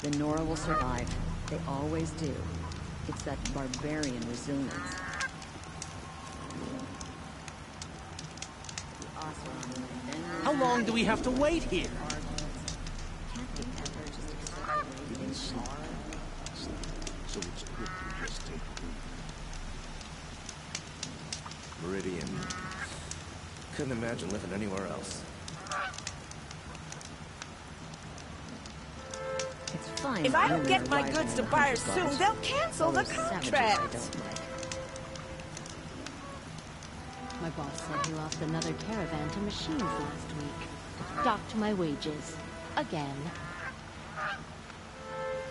The Nora will survive. They always do. It's that barbarian resilience. How long do we have to wait here? So it's quick to just take Meridian. Couldn't imagine living anywhere else. It's fine. If I don't get my goods to buyers soon, they'll cancel the contract. My boss said he lost another caravan to machines last week. Docked my wages. Again.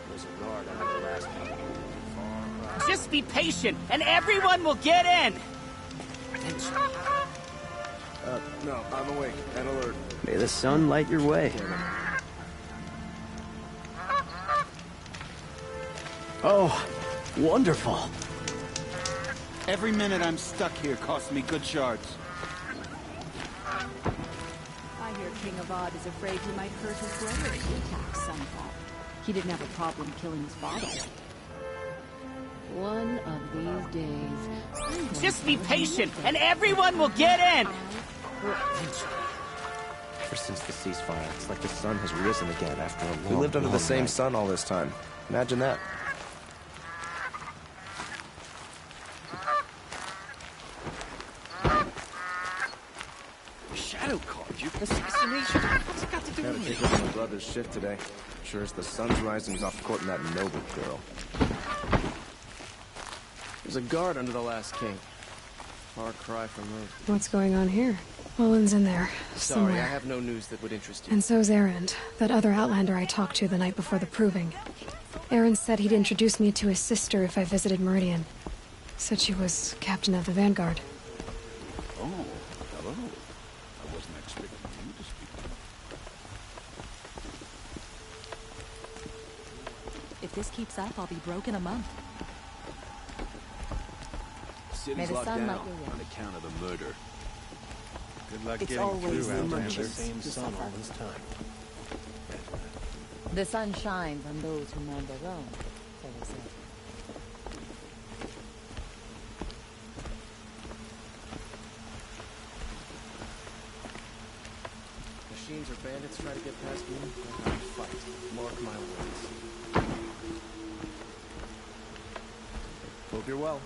There's a guard under the last one. Just be patient, and everyone will get in! No, I'm awake and alert. May the sun light your way. Oh, wonderful. Every minute I'm stuck here costs me good shards. I hear King Avad is afraid he might hurt his brother if he attacks Sunfall. He didn't have a problem killing his father. One of these days. Just be patient, and everyone will get in! Ever since the ceasefire, it's like the sun has risen again after a long, we lived under the same sun all this time. Imagine that. Shadow called you? Assassination? What's it got to do Gotta with take me? over my brother's shift today. Sure as the sun's rising, he's off courting that noble girl. There's a guard under the last king. Far cry from Earth. What's going on here? Owen's in there, Sorry, somewhere. I have no news that would interest you. And so's Erend, that other Outlander I talked to the night before the proving. Erend said he'd introduce me to his sister if I visited Meridian. Said she was captain of the Vanguard. Oh, hello. I wasn't expecting you to speak. If this keeps up, I'll be broke in a month. City's May the locked sun down light your way. on account of the murder. Good luck It's getting always through the out there merchants the same who sun suffer. all this time. The sun shines on those who mind their own, so they say. Machines or bandits try to get past me, I'm gonna fight. Mark my words. Hope you're well.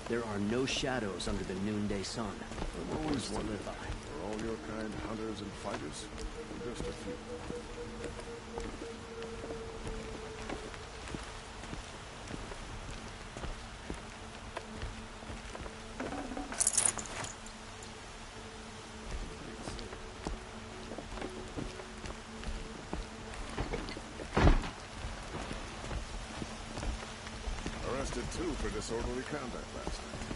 There are no shadows under the noonday sun. I've always wondered, are all your kind hunters and fighters? Or just a few? Arrested too for disorderly conduct last night.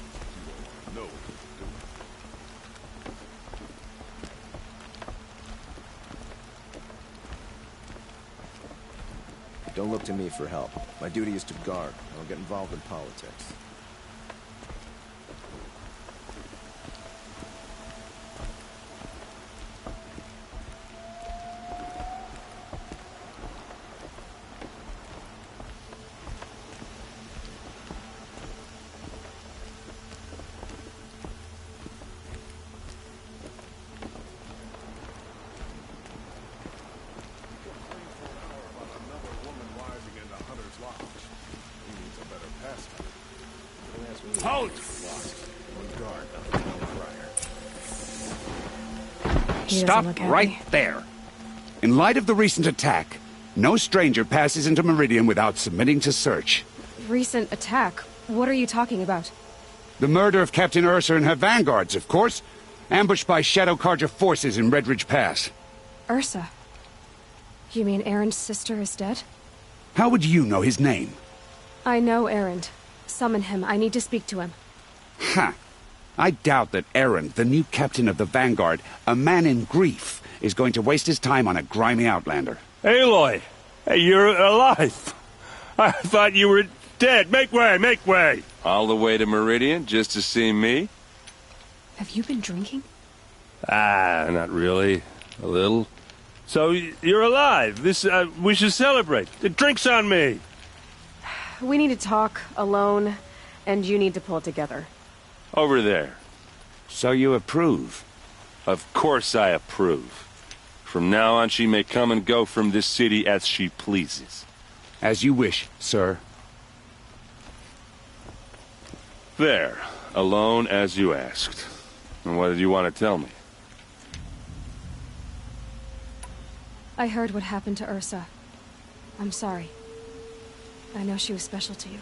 You don't know what to do. Don't look to me for help. My duty is to guard. I don't get involved in politics. Hold! He doesn't Stop look happy. right there. In light of the recent attack, no stranger passes into Meridian without submitting to search. Recent attack? What are you talking about? The murder of Captain Ursa and her vanguards, of course. Ambushed by Shadow Carja forces in Redridge Pass. Ursa? You mean Erend's sister is dead? How would you know his name? I know Erend. Summon him. I need to speak to him. Ha! I doubt that Erend, the new captain of the Vanguard, a man in grief, is going to waste his time on a grimy outlander. Aloy! Hey, you're alive! I thought you were dead. Make way, make way! All the way to Meridian just to see me? Have you been drinking? Ah, not really. A little. So, you're alive. We should celebrate. The drink's on me. We need to talk, alone, and you need to pull it together. Over there. So you approve? Of course I approve. From now on, she may come and go from this city as she pleases. As you wish, sir. There. Alone as you asked. And what did you want to tell me? I heard what happened to Ursa. I'm sorry. I know she was special to you.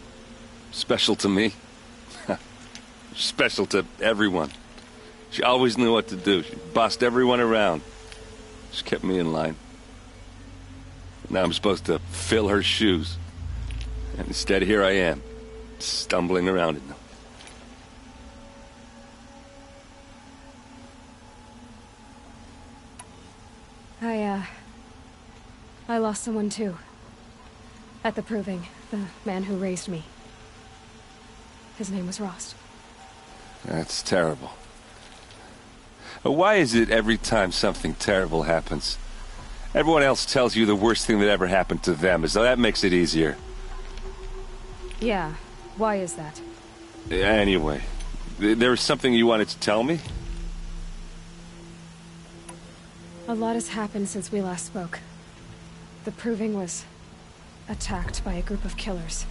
Special to me? Special to everyone. She always knew what to do. She bossed everyone around. She kept me in line. Now I'm supposed to fill her shoes. And instead, here I am, stumbling around in them. I lost someone too. At the proving, the man who raised me. His name was Rost. That's terrible. Why is it every time something terrible happens, everyone else tells you the worst thing that ever happened to them, as though that makes it easier? Yeah, why is that? Anyway, there was something you wanted to tell me? A lot has happened since we last spoke. The proving was attacked by a group of killers.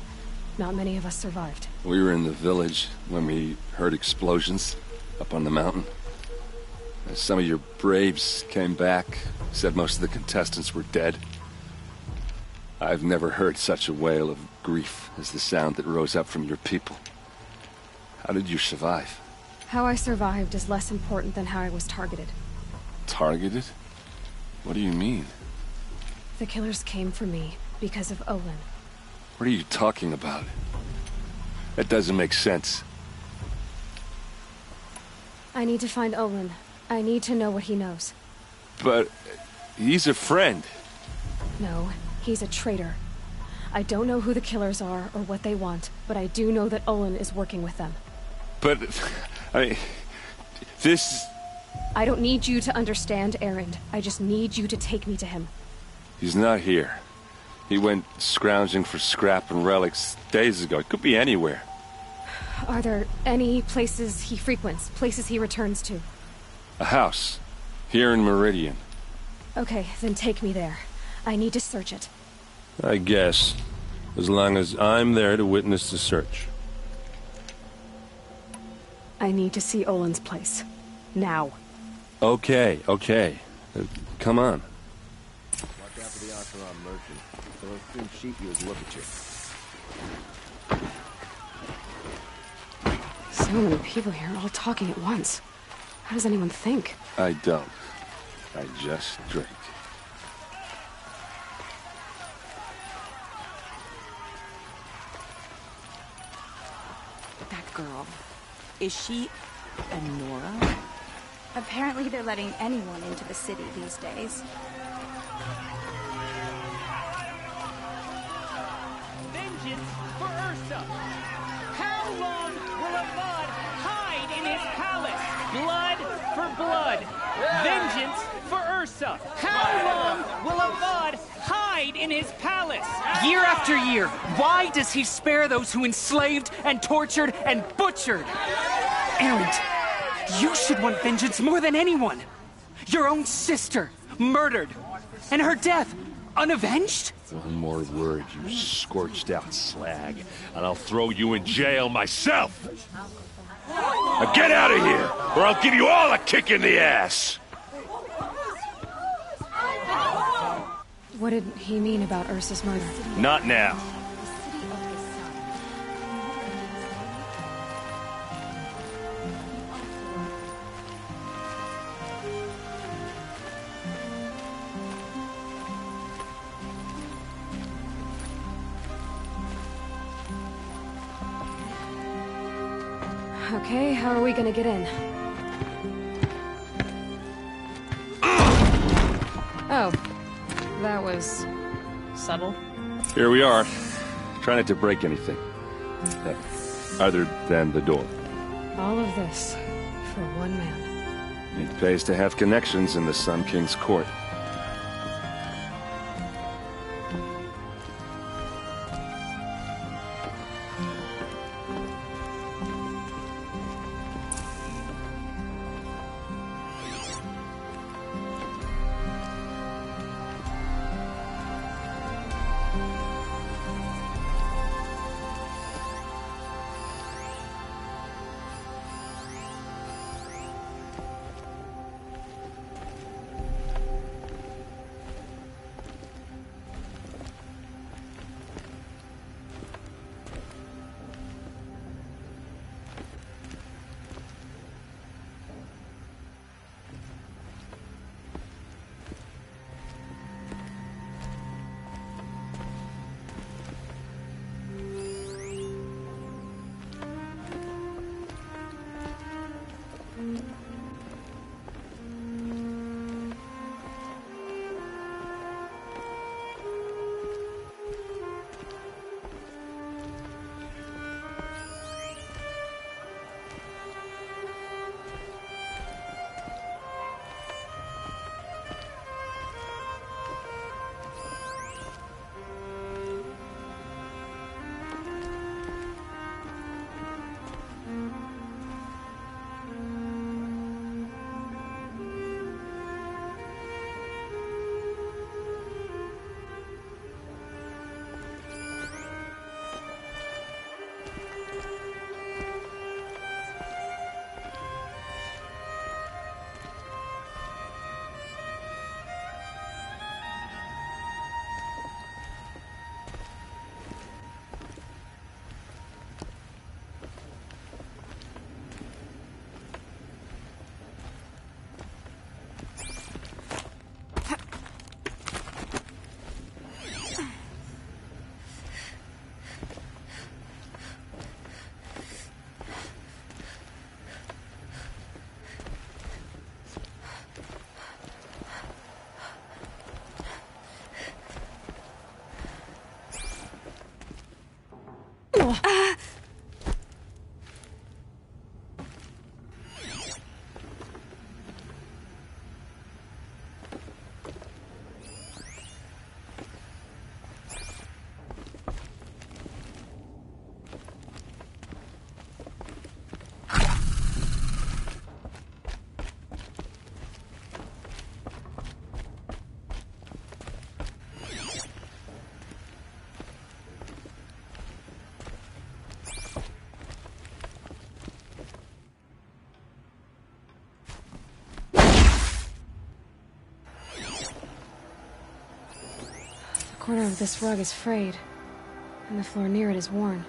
Not many of us survived. We were in the village when we heard explosions up on the mountain. Some of your braves came back, said most of the contestants were dead. I've never heard such a wail of grief as the sound that rose up from your people. How did you survive? How I survived is less important than how I was targeted. Targeted? What do you mean? The killers came for me because of Olin. What are you talking about? That doesn't make sense. I need to find Olin. I need to know what he knows. But he's a friend. No, he's a traitor. I don't know who the killers are or what they want, but I do know that Olin is working with them. But, I mean, this... I don't need you to understand, Erend. I just need you to take me to him. He's not here. He went scrounging for scrap and relics days ago. It could be anywhere. Are there any places he frequents, places he returns to? A house. Here in Meridian. Okay, then take me there. I need to search it. I guess. As long as I'm there to witness the search. I need to see Olin's place. Now. Okay. Come on. Watch out for the Acheron merchant. They'll soon cheat you and look at you. So many people here, all talking at once. How does anyone think? I don't. I just drink. That girl. Is she a Nora? Apparently they're letting anyone into the city these days. Vengeance for Ursa! How long will Avad hide in his palace? Blood for blood! Vengeance for Ursa! How long will Avad hide in his palace? Year after year, why does he spare those who enslaved and tortured and butchered? Erend, you should want vengeance more than anyone. Your own sister, murdered, and her death, unavenged? One more word, you scorched out slag, and I'll throw you in jail myself! Now get out of here, or I'll give you all a kick in the ass! What did he mean about Ursa's murder? Not now. Okay, how are we gonna get in? Oh, that was subtle. Here we are. Try not to break anything. Other than the door. All of this For one man. It pays to have connections in the Sun King's court. The corner of this rug is frayed, and the floor near it is worn.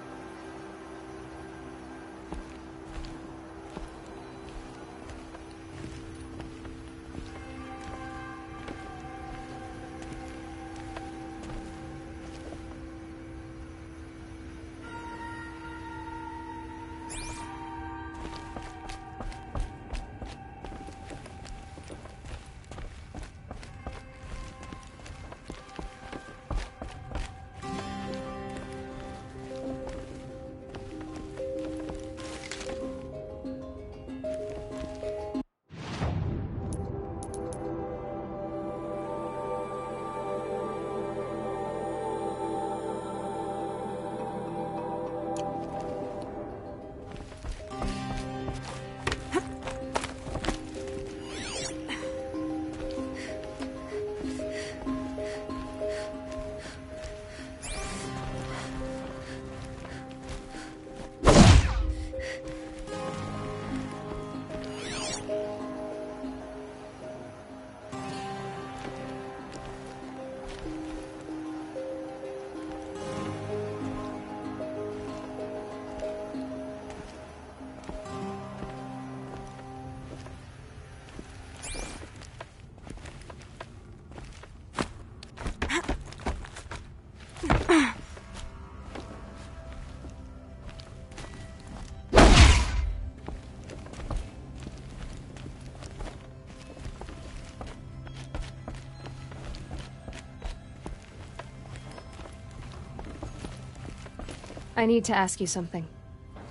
I need to ask you something.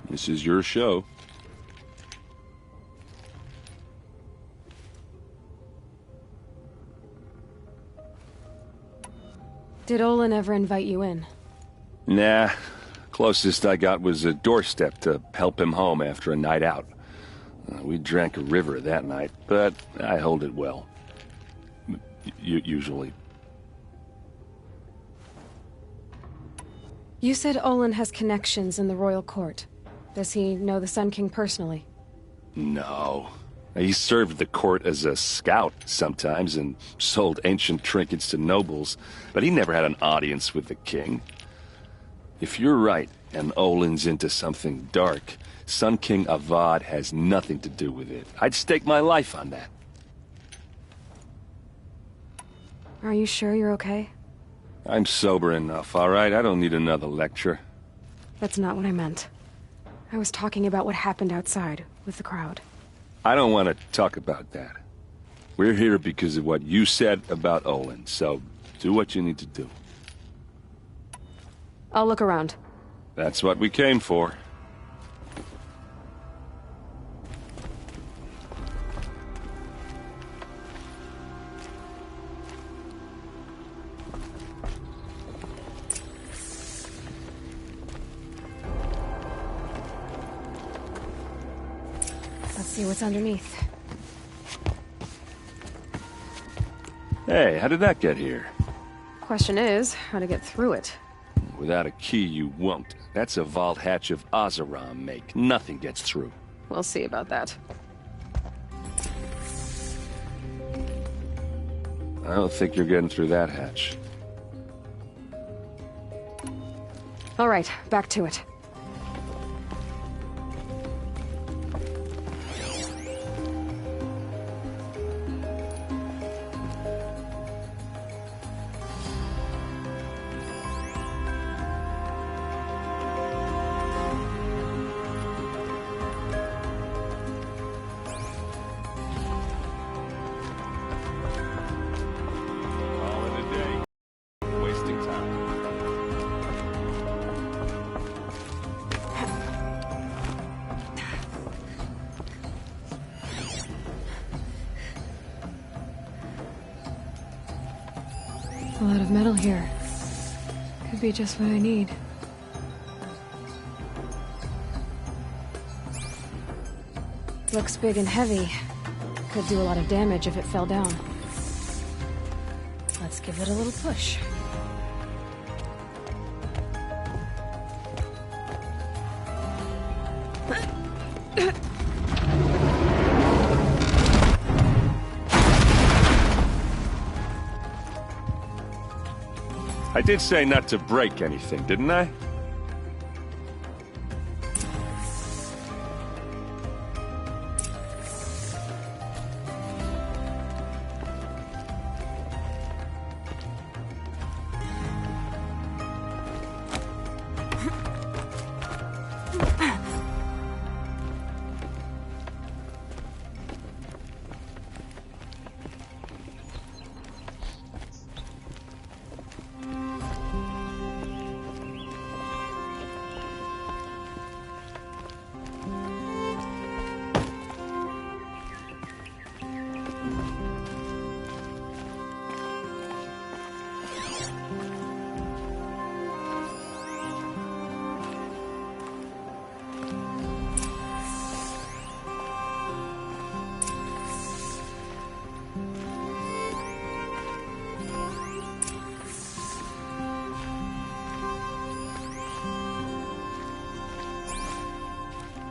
This is your show. Did Olin ever invite you in? Nah. Closest I got was a doorstep to help him home after a night out. We drank a river that night, but I hold it well. Usually. You said Olin has connections in the royal court. Does he know the Sun King personally? No. He served the court as a scout sometimes and sold ancient trinkets to nobles, but he never had an audience with the king. If you're right, and Olin's into something dark, Sun King Avad has nothing to do with it. I'd stake my life on that. Are you sure you're okay? I'm sober enough, all right? I don't need another lecture. That's not what I meant. I was talking about what happened outside, with the crowd. I don't want to talk about that. We're here because of what you said about Olin, so do what you need to do. I'll look around. That's what we came for. Let's see what's underneath. Hey, how did that get here? Question is, how to get through it. Without a key, you won't. That's a vault hatch of Oseram make. Nothing gets through. We'll see about that. I don't think you're getting through that hatch. All right, back to it. A lot of metal here. Could be just what I need. Looks big and heavy. Could do a lot of damage if it fell down. Let's give it a little push. I did say not to break anything, didn't I?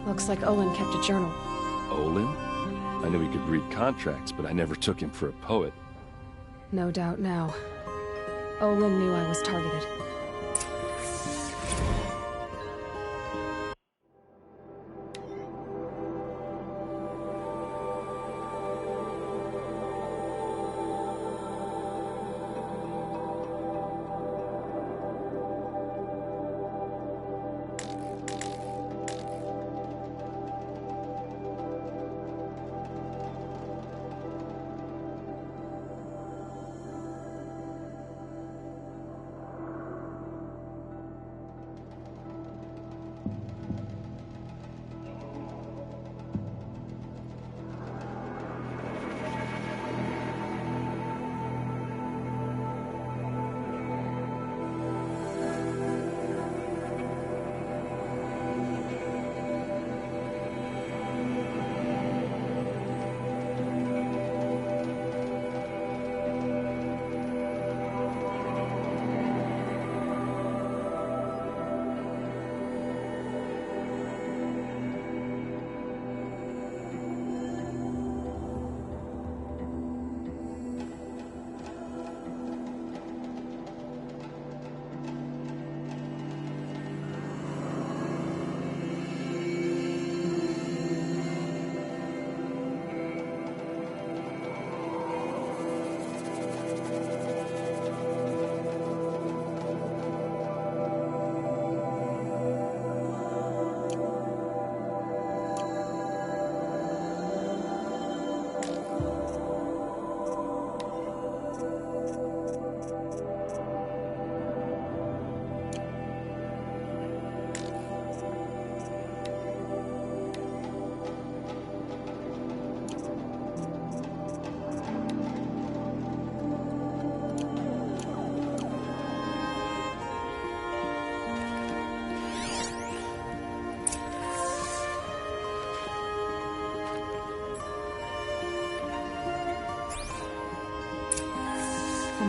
Looks like Olin kept a journal. Olin? I knew he could read contracts, but I never took him for a poet. No doubt now. Olin knew I was targeted.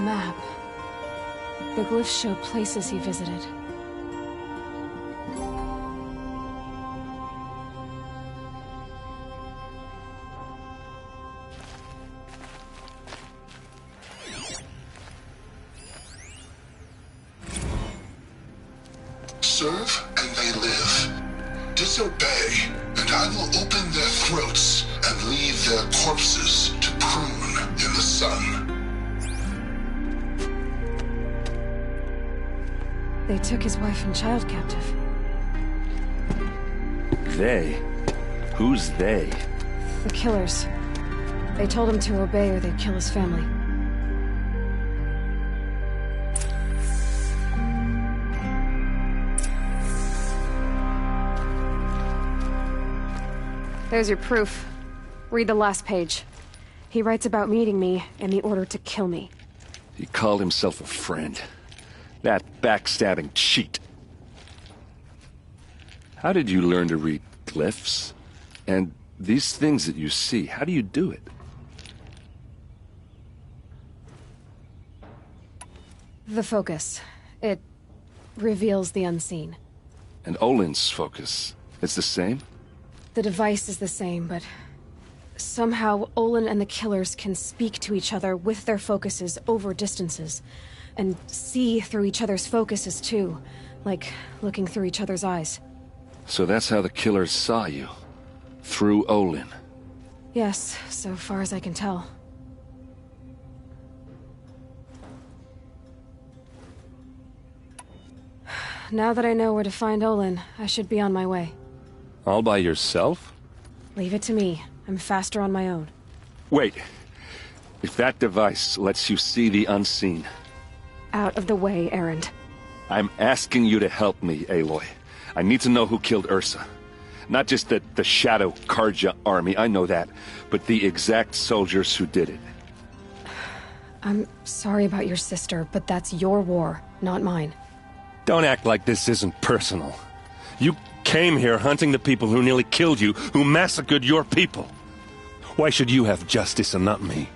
map. The glyphs show places he visited. Serve and they live. Disobey, and I will open their throats and leave their corpses to prune in the sun. They took his wife and child captive. They? Who's they? The killers. They told him to obey or they'd kill his family. There's your proof. Read the last page. He writes about meeting me and the order to kill me. He called himself a friend. That backstabbing cheat. How did you learn to read glyphs? And these things that you see, how do you do it? The focus. It reveals the unseen. And Olin's focus, it's the same? The device is the same, but somehow Olin and the killers can speak to each other with their focuses over distances, and see through each other's focuses too, like looking through each other's eyes. So that's how the killers saw you? Through Olin? Yes, so far as I can tell. Now that I know where to find Olin, I should be on my way. All by yourself? Leave it to me. I'm faster on my own. Wait. If that device lets you see the unseen... Out of the way, Erend. I'm asking you to help me, Aloy. I need to know who killed Ursa. Not just the Shadow Karja army, I know that, but the exact soldiers who did it. I'm sorry about your sister, but that's your war, not mine. Don't act like this isn't personal. You came here hunting the people who nearly killed you, who massacred your people. Why should you have justice and not me?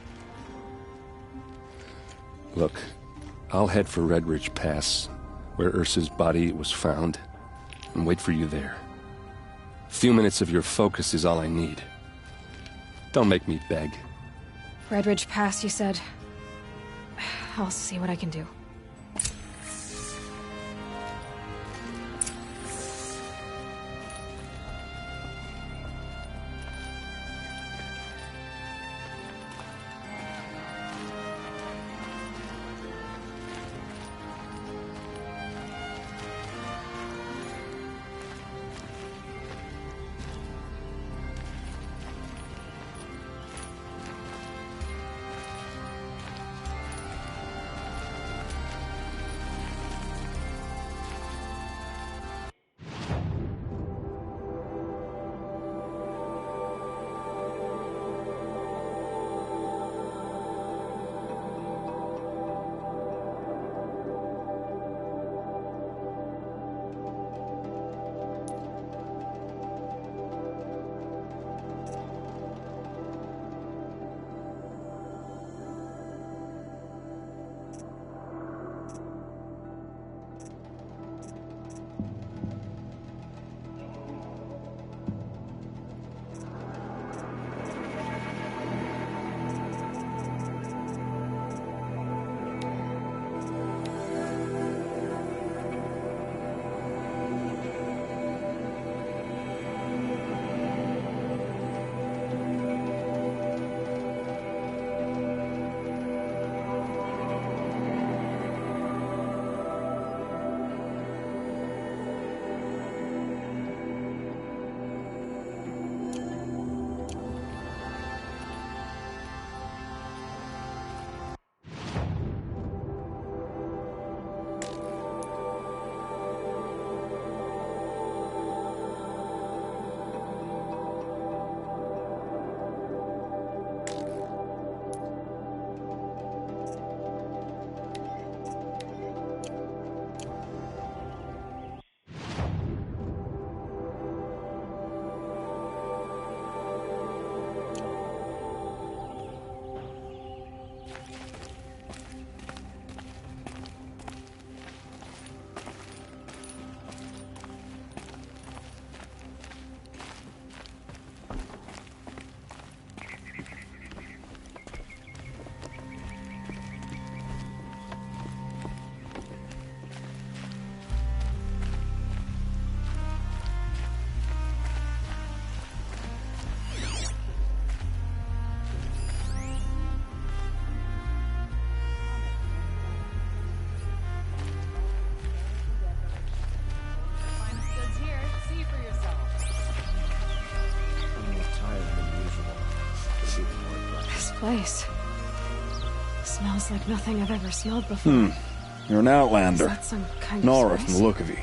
Look, I'll head for Red Ridge Pass, where Ursa's body was found, and wait for you there. A few minutes of your focus is all I need. Don't make me beg. Red Ridge Pass, you said? I'll see what I can do. place. Smells like nothing I've ever smelled before. You're an outlander. Is that some kind of Nora, spice? from the look of you.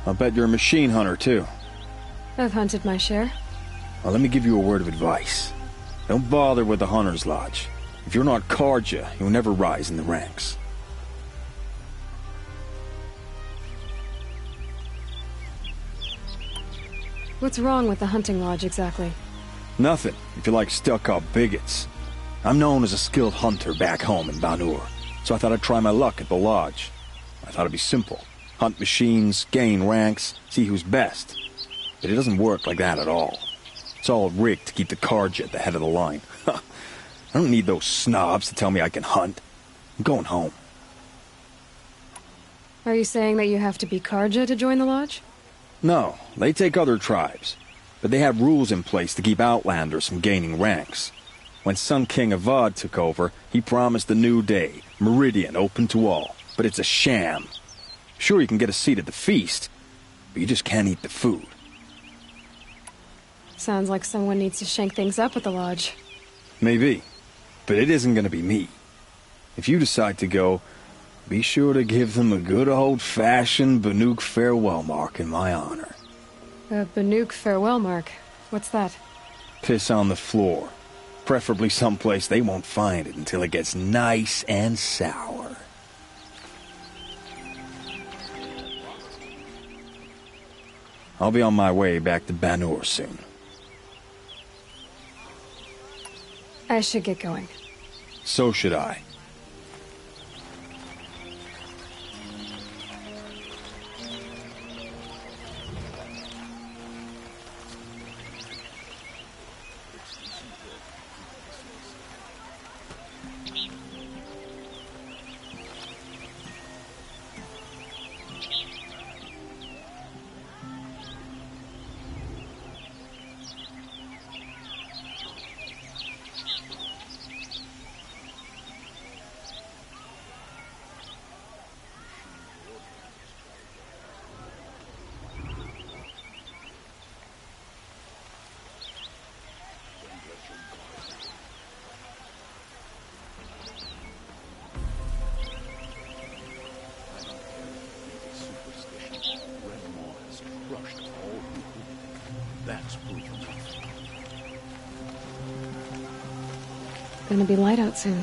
I'll bet you're a machine hunter, too. I've hunted my share. Well, let me give you a word of advice. Don't bother with the Hunter's Lodge. If you're not Karja, you'll never rise in the ranks. What's wrong with the hunting lodge, exactly? Nothing, if you like stuck-up bigots. I'm known as a skilled hunter back home in Banur, so I thought I'd try my luck at the lodge. I thought it'd be simple. Hunt machines, gain ranks, see who's best. But it doesn't work like that at all. It's all rigged to keep the Karja at the head of the line. I don't need those snobs to tell me I can hunt. I'm going home. Are you saying that you have to be Karja to join the lodge? No, they take other tribes. But they have rules in place to keep outlanders from gaining ranks. When Sun King Avad took over, he promised a new day, Meridian open to all. But it's a sham. Sure, you can get a seat at the feast, but you just can't eat the food. Sounds like someone needs to shake things up at the lodge. Maybe, but it isn't gonna be me. If you decide to go, be sure to give them a good old-fashioned Banuk farewell mark in my honor. A Banuk farewell mark? What's that? Piss on the floor. Preferably someplace they won't find it until it gets nice and sour. I'll be on my way back to Banur soon. I should get going. So should I. Gonna be light out soon.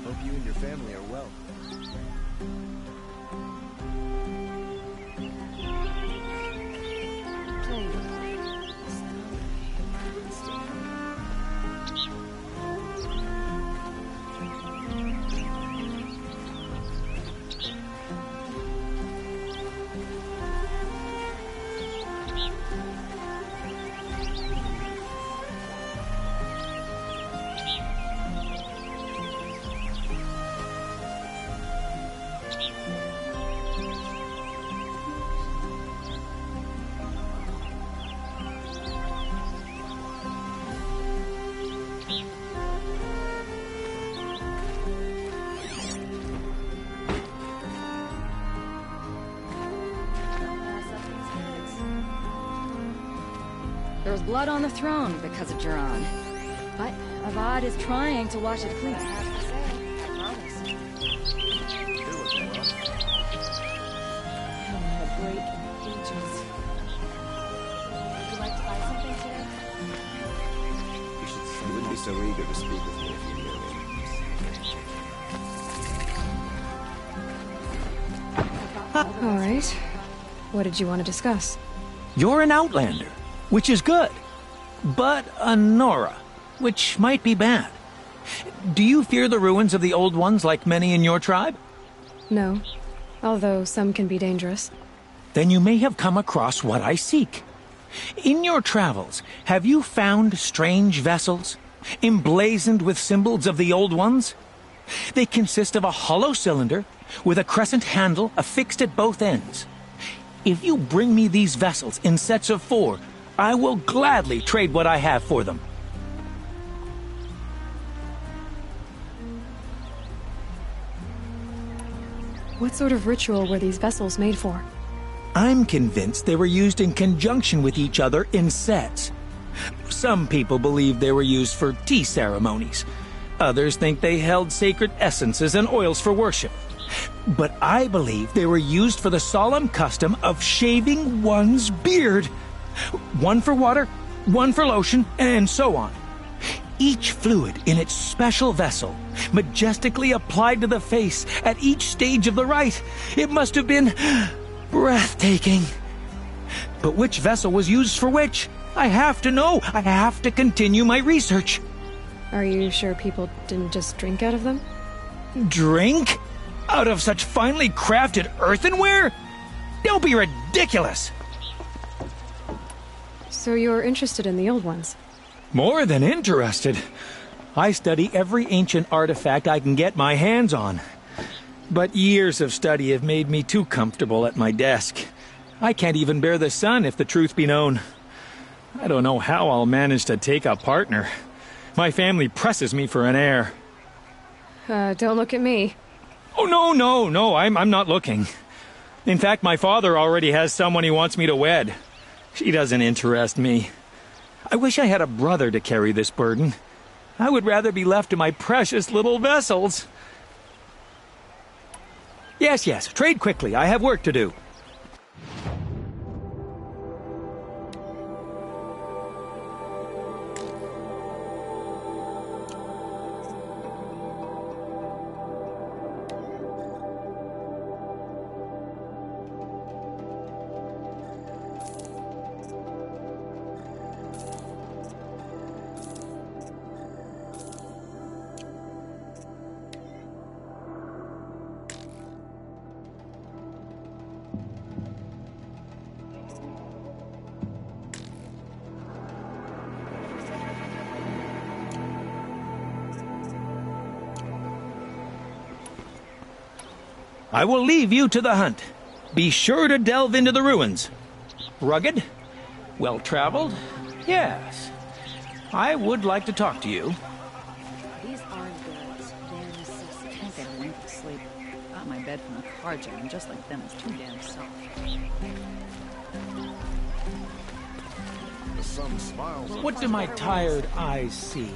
Hope you and your family are well. There's blood on the throne because of Jiran. But Avad is trying to wash it clean. I have to say, I promise. I haven't had a break in ages. Would you like to buy something today? You wouldn't be so eager to speak with me if you knew me. All right. What did you want to discuss? You're an outlander, which is good. But a Nora, which might be bad. Do you fear the ruins of the old ones like many in your tribe? No. Although some can be dangerous. Then you may have come across what I seek. In your travels, have you found strange vessels, emblazoned with symbols of the old ones? They consist of a hollow cylinder with a crescent handle affixed at both ends. If you bring me these vessels in sets of 4, I will gladly trade what I have for them. What sort of ritual were these vessels made for? I'm convinced they were used in conjunction with each other in sets. Some people believe they were used for tea ceremonies. Others think they held sacred essences and oils for worship. But I believe they were used for the solemn custom of shaving one's beard. One for water, one for lotion, and so on. Each fluid in its special vessel, majestically applied to the face at each stage of the rite. It must have been breathtaking. But which vessel was used for which? I have to know. I have to continue my research. Are you sure people didn't just drink out of them? Drink? Out of such finely crafted earthenware? Don't be ridiculous! So you're interested in the old ones? More than interested. I study every ancient artifact I can get my hands on. But years of study have made me too comfortable at my desk. I can't even bear the sun, if the truth be known. I don't know how I'll manage to take a partner. My family presses me for an heir. Don't look at me. Oh, no, I'm not looking. In fact, my father already has someone he wants me to wed. She doesn't interest me. I wish I had a brother to carry this burden. I would rather be left to my precious little vessels. Yes, trade quickly. I have work to do. I will leave you to the hunt. Be sure to delve into the ruins. Rugged? Well-traveled? Yes. I would like to talk to you. These aren't goods. They're necessities. Can't get a wink of sleep. Got my bed from a car jam, just like them. It's too damn soft. The sun smiles. What do my tired eyes see?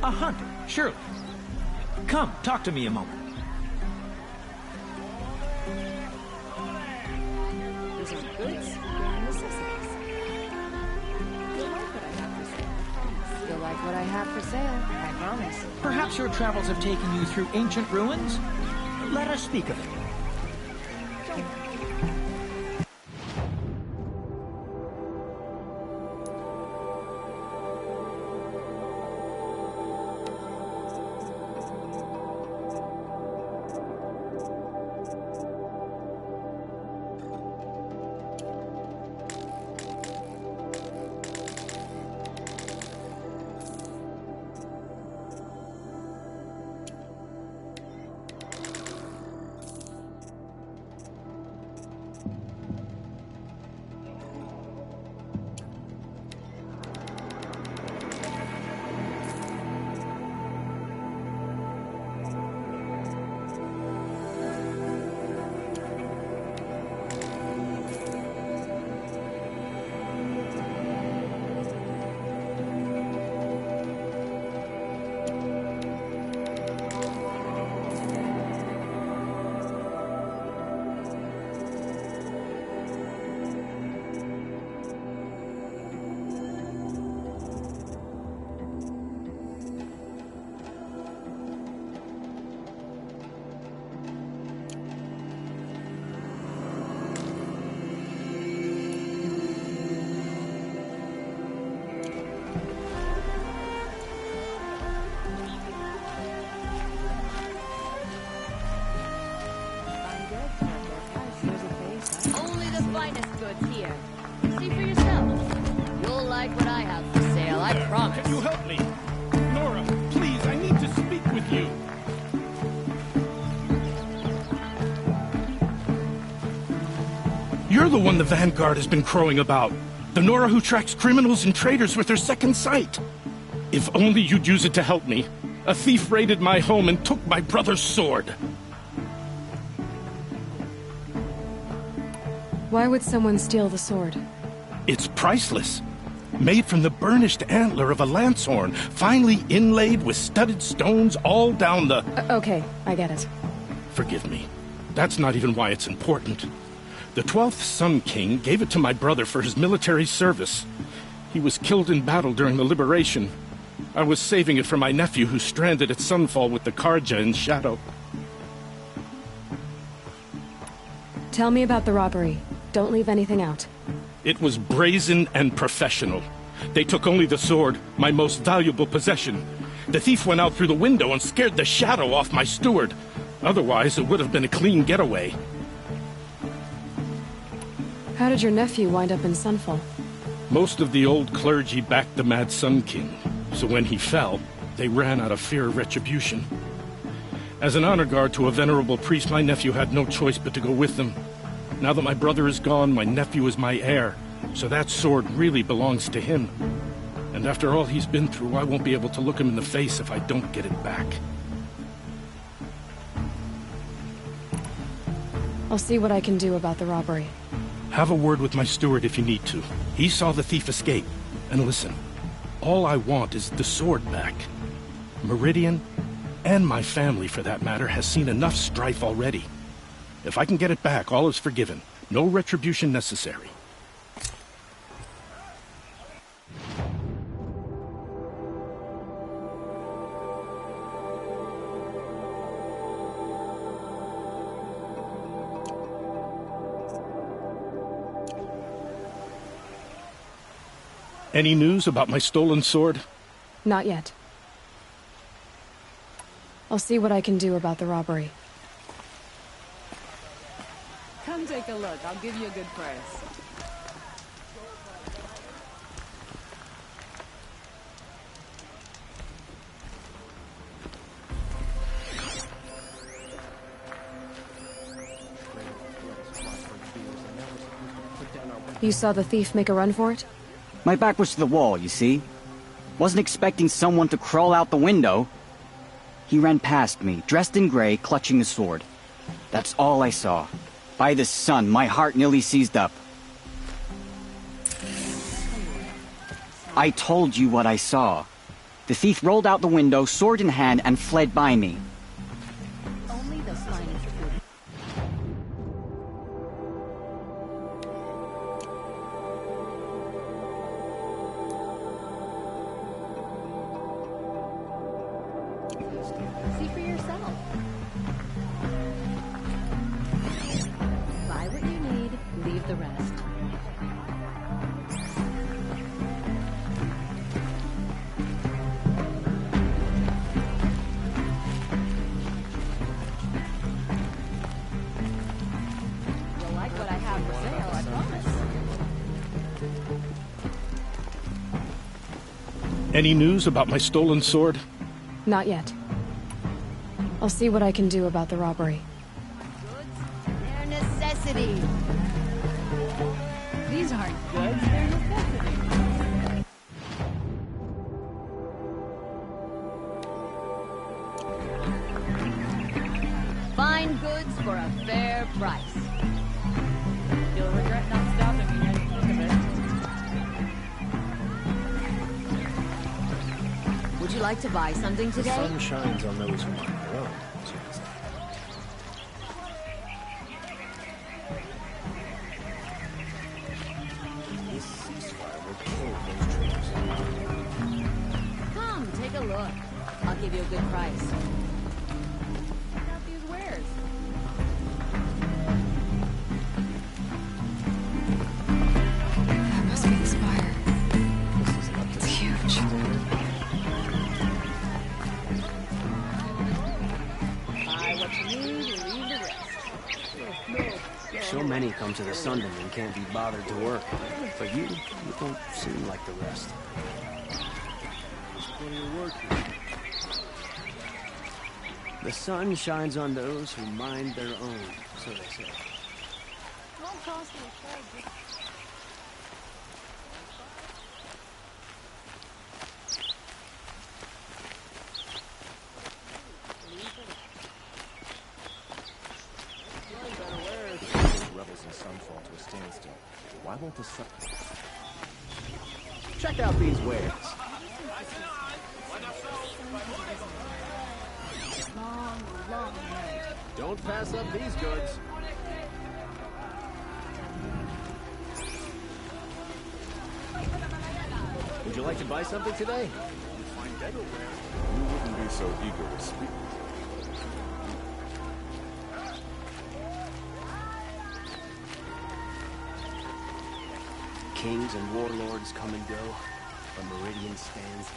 A hunter, surely. Come, talk to me a moment. These are goods. They're necessities. You'll like what I have for sale. I promise. Perhaps your travels have taken you through ancient ruins? Let us speak of it. Only the finest goods here. See for yourself. You'll like what I have for sale, I promise. Can you help me? Nora, please, I need to speak with you. You're the one the Vanguard has been crowing about. The Nora who tracks criminals and traitors with her second sight. If only you'd use it to help me. A thief raided my home and took my brother's sword. Why would someone steal the sword? It's priceless. Made from the burnished antler of a lancehorn, finely inlaid with studded stones all down the... Okay, I get it. Forgive me. That's not even why it's important. The 12th Sun King gave it to my brother for his military service. He was killed in battle during the liberation. I was saving it for my nephew who's stranded at Sunfall with the Karja in Shadow. Tell me about the robbery. Don't leave anything out. It was brazen and professional. They took only the sword, my most valuable possession. The thief went out through the window and scared the shadow off my steward. Otherwise, it would have been a clean getaway. How did your nephew wind up in Sunfall? Most of the old clergy backed the Mad Sun King, so when he fell, they ran out of fear of retribution. As an honor guard to a venerable priest, my nephew had no choice but to go with them. Now that my brother is gone, my nephew is my heir, so that sword really belongs to him. And after all he's been through, I won't be able to look him in the face if I don't get it back. I'll see what I can do about the robbery. Have a word with my steward if you need to. He saw the thief escape. And listen, all I want is the sword back. Meridian, and my family for that matter, has seen enough strife already. If I can get it back, all is forgiven. No retribution necessary. Any news about my stolen sword? Not yet. I'll see what I can do about the robbery. Come take a look. I'll give you a good price. You saw the thief make a run for it? My back was to the wall, you see? Wasn't expecting someone to crawl out the window. He ran past me, dressed in gray, clutching a sword. That's all I saw. By the sun, my heart nearly seized up. I told you what I saw. The thief rolled out the window, sword in hand, and fled by me. Only the finest food. See for yourself. Buy what you need, leave the rest. You'll like what I have for sale, I promise. Any news about my stolen sword? Not yet. I'll see what I can do about the robbery. They're necessity. These aren't goods, they're necessity. Fine goods for a fair price. You'll regret not stopping me now you think of it. Would you like to buy something today? The sun shines on those who mind their own. This ceasefire will kill those traitors. Come, take a look. I'll give you a good price. Check out these wares. That must be the spire. It's huge. Buy what you need, leave the rest. So many come to the Sundom and can't be bothered to work. But you don't seem like the rest. There's plenty of work here. The sun shines on those who mind their own, so they say. Won't cost me a travel to some... Check out these wares. Long, long night. Don't pass up these goods. Would you like to buy something today? You wouldn't be so eager to speak. Kings and warlords come and go. A meridian stands.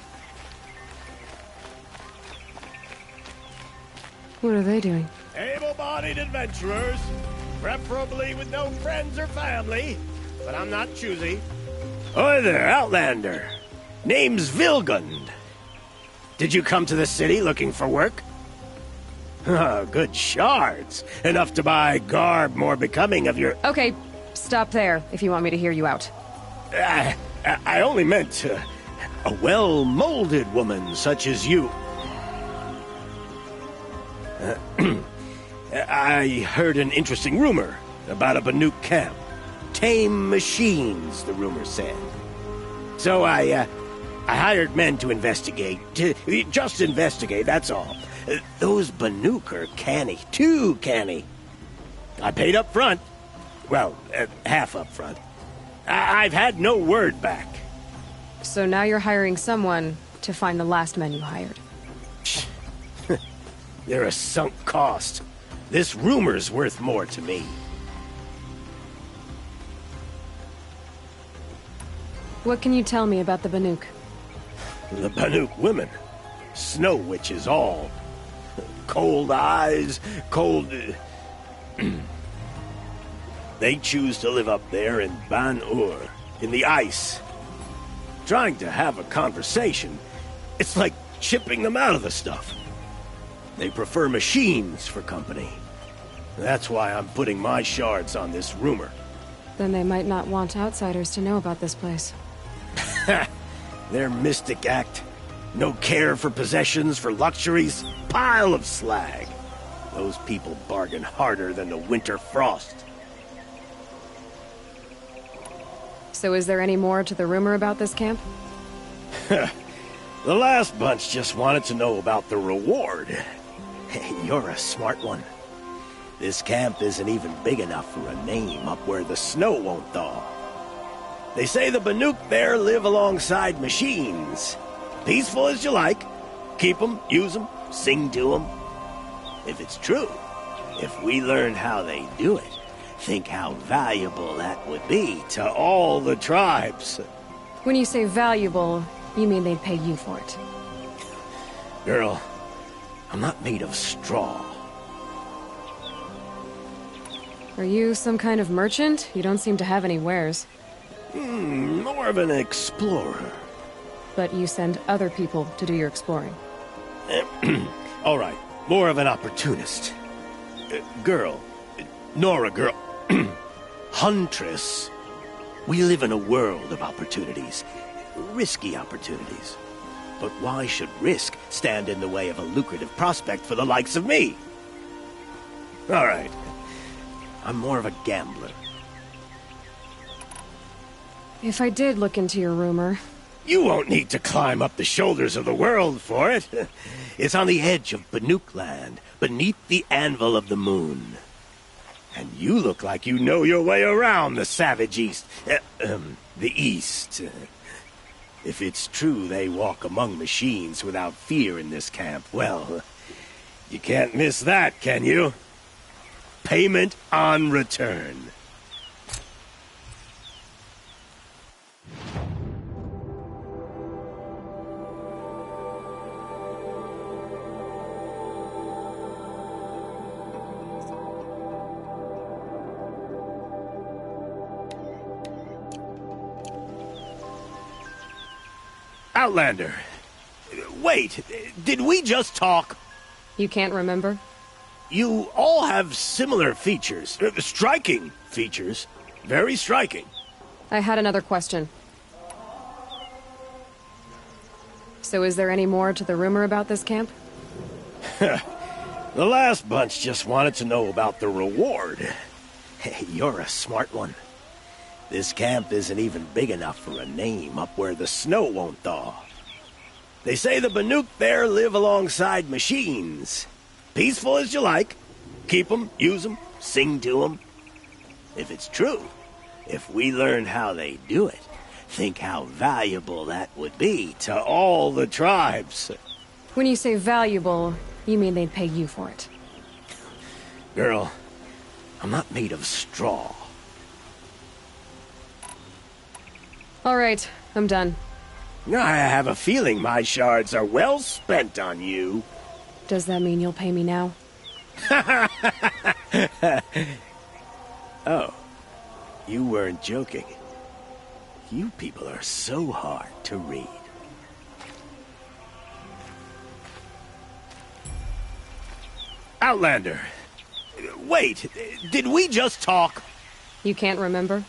What are they doing? Able-bodied adventurers, preferably with no friends or family, but I'm not choosy. Oi there, Outlander. Name's Vilgund. Did you come to the city looking for work? Oh, good shards. Enough to buy garb more becoming of your... Okay, stop there if you want me to hear you out. I only meant a well-molded woman such as you. I heard an interesting rumor about a Banuk camp. Tame machines, the rumor said. So I hired men to investigate. Just investigate, that's all. Those Banuk are canny, too canny. I paid up front. Well, half up front. I've had no word back. So now you're hiring someone to find the last men you hired. They're a sunk cost. This rumor's worth more to me. What can you tell me about the Banuk? The Banuk women. Snow witches all. Cold eyes, cold... They choose to live up there in Ban-Ur, in the ice. Trying to have a conversation, it's like chipping them out of the stuff. They prefer machines for company. That's why I'm putting my shards on this rumor. Then they might not want outsiders to know about this place. Their mystic act. No care for possessions, for luxuries. Pile of slag. Those people bargain harder than the winter frost. So is there any more to the rumor about this camp? The last bunch just wanted to know about the reward. You're a smart one. This camp isn't even big enough for a name up where the snow won't thaw. They say the Banuk there live alongside machines. Peaceful as you like. Keep them, use them, sing to them. If it's true, if we learned how they do it, think how valuable that would be to all the tribes. When you say valuable, you mean they'd pay you for it. Girl, I'm not made of straw. Are you some kind of merchant? You don't seem to have any wares. More of an explorer. But you send other people to do your exploring. All right, more of an opportunist. Girl, Nora girl, huntress. We live in a world of opportunities. Risky opportunities. But why should risk stand in the way of a lucrative prospect for the likes of me? All right. I'm more of a gambler. If I did look into your rumor... You won't need to climb up the shoulders of the world for it. It's on the edge of Banuk land, beneath the anvil of the moon. And you look like you know your way around the savage east. The east. If it's true they walk among machines without fear in this camp, well, you can't miss that, can you? Payment on return. Outlander, wait, did we just talk? You can't remember? You all have similar features. Striking features. Very striking. I had another question. So is there any more to the rumor about this camp? The last bunch just wanted to know about the reward. You're a smart one. This camp isn't even big enough for a name up where the snow won't thaw. They say the Banuk there live alongside machines. Peaceful as you like. Keep 'em, use 'em, sing to 'em. If it's true, if we learned how they do it, think how valuable that would be to all the tribes. When you say valuable, you mean they'd pay you for it. Girl, I'm not made of straw. All right, I'm done. I have a feeling my shards are well spent on you. Does that mean you'll pay me now? Oh, you weren't joking. You people are so hard to read. Outlander. Wait, did we just talk? You can't remember?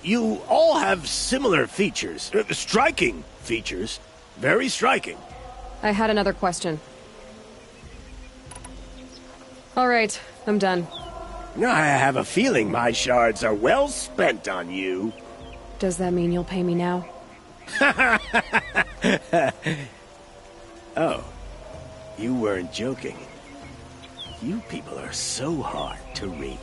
You all have similar features. Striking features. Very striking. I had another question. All right, I'm done. I have a feeling my shards are well spent on you. Does that mean you'll pay me now? Oh, you weren't joking. You people are so hard to read.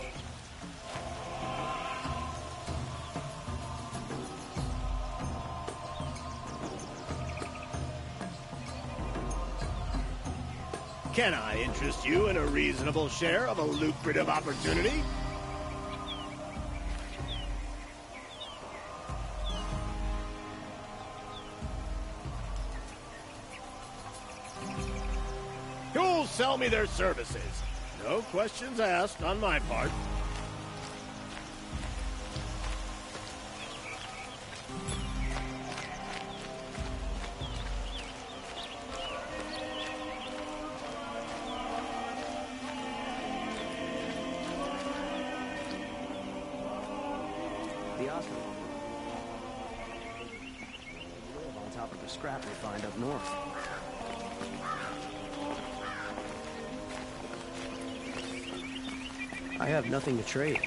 Can I interest you in a reasonable share of a lucrative opportunity? Who'll sell me their services? No questions asked on my part. The Oscar live on top of the scrap they find up north. I have nothing to trade.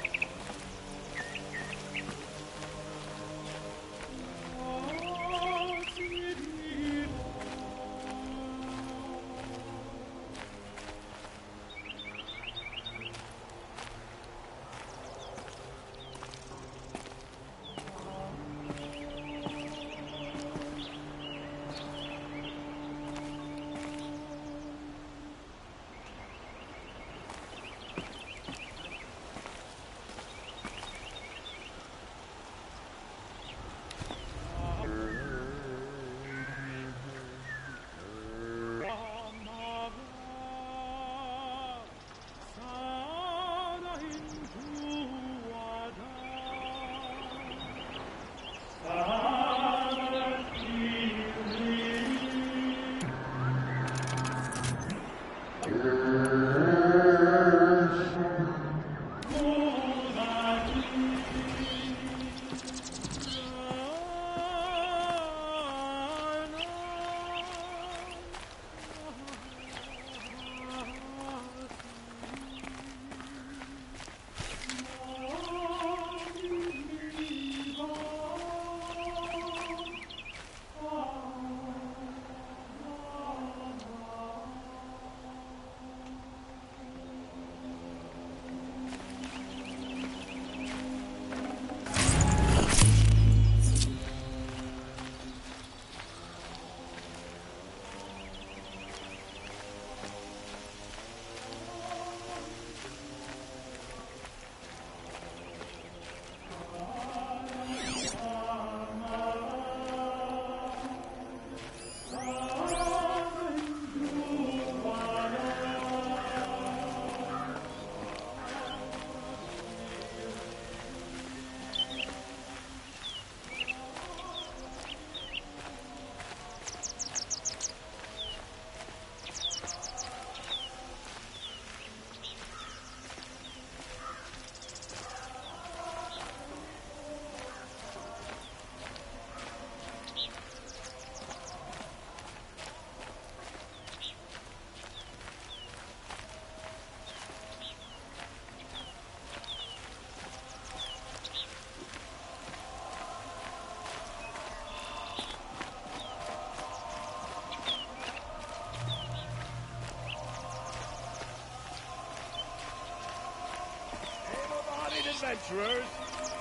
adventurers,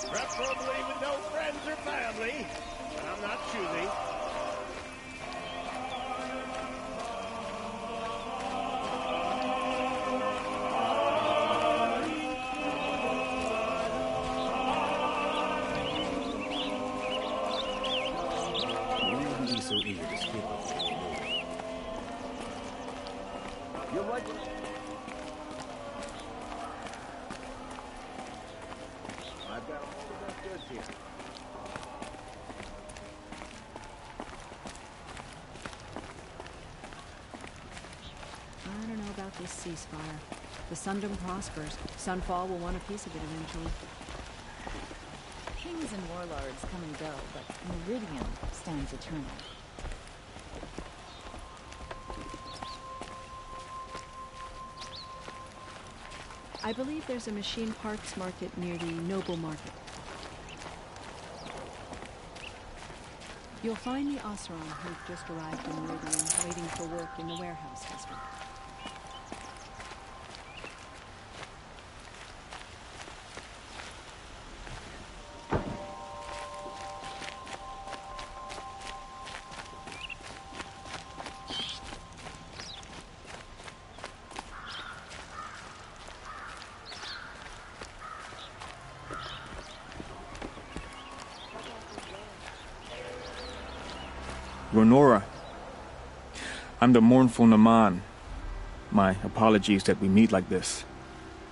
preferably with no friends or family, but I'm not choosy. You wouldn't be so eager to speak with me. You're right. I've got all the best goods here. I don't know about this ceasefire. The Sundom prospers. Sunfall will want a piece of it eventually. Kings and warlords come and go, but Meridian stands eternal. I believe there's a machine parts market near the Noble Market. You'll find the Oseram who've just arrived in Meridian, waiting for work in the warehouse district. Ronora, I'm the mournful Naman. My apologies that we meet like this.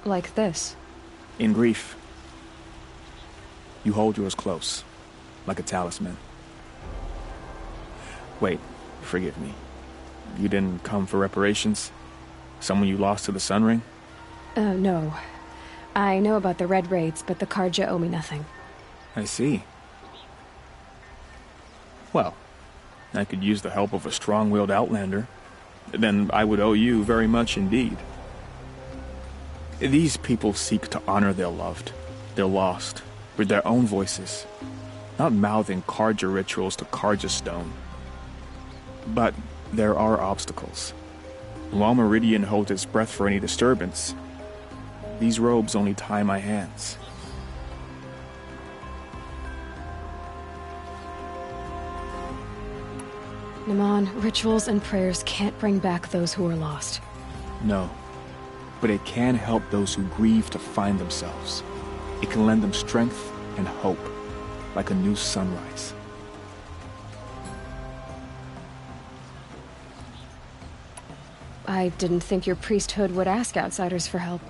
Like this? In grief. You hold yours close, like a talisman. Wait, forgive me. You didn't come for reparations? Someone you lost to the Sun Ring? No. I know about the Red Raids, but the Karja owe me nothing. I see. Well, I could use the help of a strong-willed outlander. Then I would owe you very much indeed. These people seek to honor their loved, their lost, with their own voices, not mouthing Karja rituals to Karja stone. But there are obstacles. While Meridian holds its breath for any disturbance, these robes only tie my hands. Naman, rituals and prayers can't bring back those who are lost. No, but it can help those who grieve to find themselves. It can lend them strength and hope, like a new sunrise. I didn't think your priesthood would ask outsiders for help.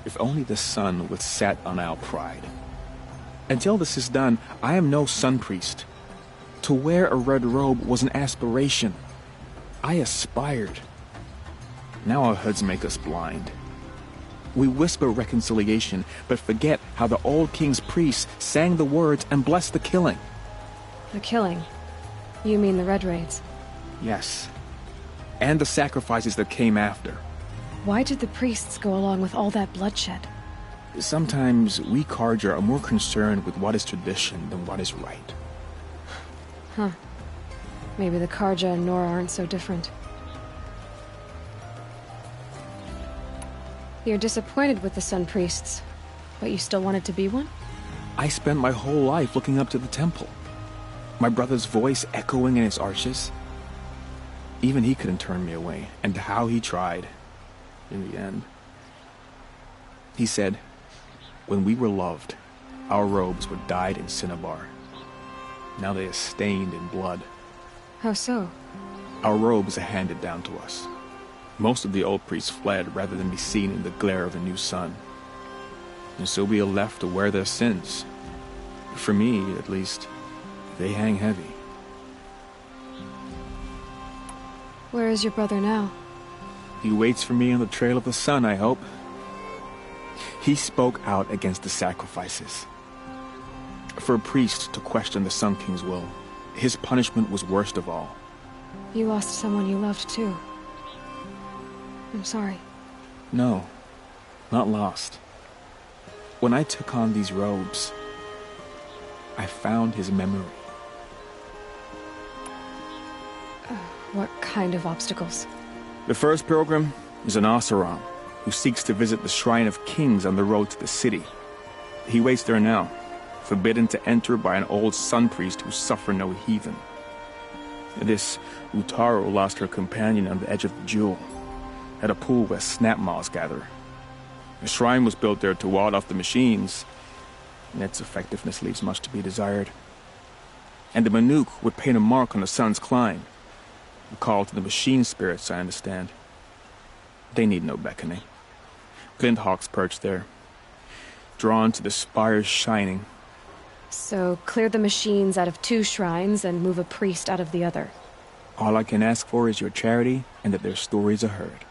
If only the sun would set on our pride. Until this is done, I am no sun priest. To wear a red robe was an aspiration. I aspired. Now our hoods make us blind. We whisper reconciliation, but forget how the old king's priests sang the words and blessed the killing. The killing? You mean the Red Raids? Yes. And the sacrifices that came after. Why did the priests go along with all that bloodshed? Sometimes we Karja are more concerned with what is tradition than what is right. Huh. Maybe the Karja and Nora aren't so different. You're disappointed with the Sun Priests, but you still wanted to be one? I spent my whole life looking up to the temple. My brother's voice echoing in its arches. Even he couldn't turn me away, and how he tried. In the end. He said, when we were loved, our robes were dyed in cinnabar. Now they are stained in blood. How so? Our robes are handed down to us. Most of the old priests fled rather than be seen in the glare of a new sun. And so we are left to wear their sins. For me, at least, they hang heavy. Where is your brother now? He waits for me on the trail of the sun, I hope. He spoke out against the sacrifices. For a priest to question the Sun King's will, his punishment was worst of all. You lost someone you loved, too. I'm sorry. No, not lost. When I took on these robes, I found his memory. What kind of obstacles? The first pilgrim is an Oseram who seeks to visit the Shrine of Kings on the road to the city. He waits there now, forbidden to enter by an old sun priest who suffer no heathen. This Utaro lost her companion on the edge of the jewel, at a pool where snap moths gather. A shrine was built there to ward off the machines, and its effectiveness leaves much to be desired. And the Manuk would paint a mark on the sun's climb, a call to the machine spirits, I understand. They need no beckoning. Glint hawks perch there, drawn to the spire's shining. So, clear the machines out of 2 shrines and move a priest out of the other. All I can ask for is your charity and that their stories are heard.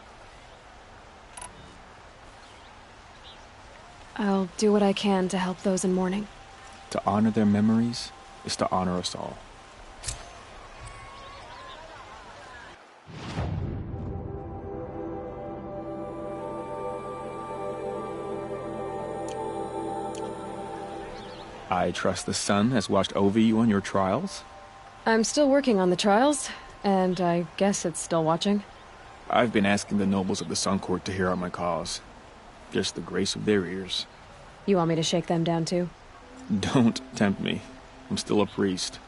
I'll do what I can to help those in mourning. To honor their memories is to honor us all. I trust the sun has watched over you on your trials? I'm still working on the trials, and I guess it's still watching. I've been asking the nobles of the Sun Court to hear out my cause. Just the grace of their ears. You want me to shake them down too? Don't tempt me. I'm still a priest.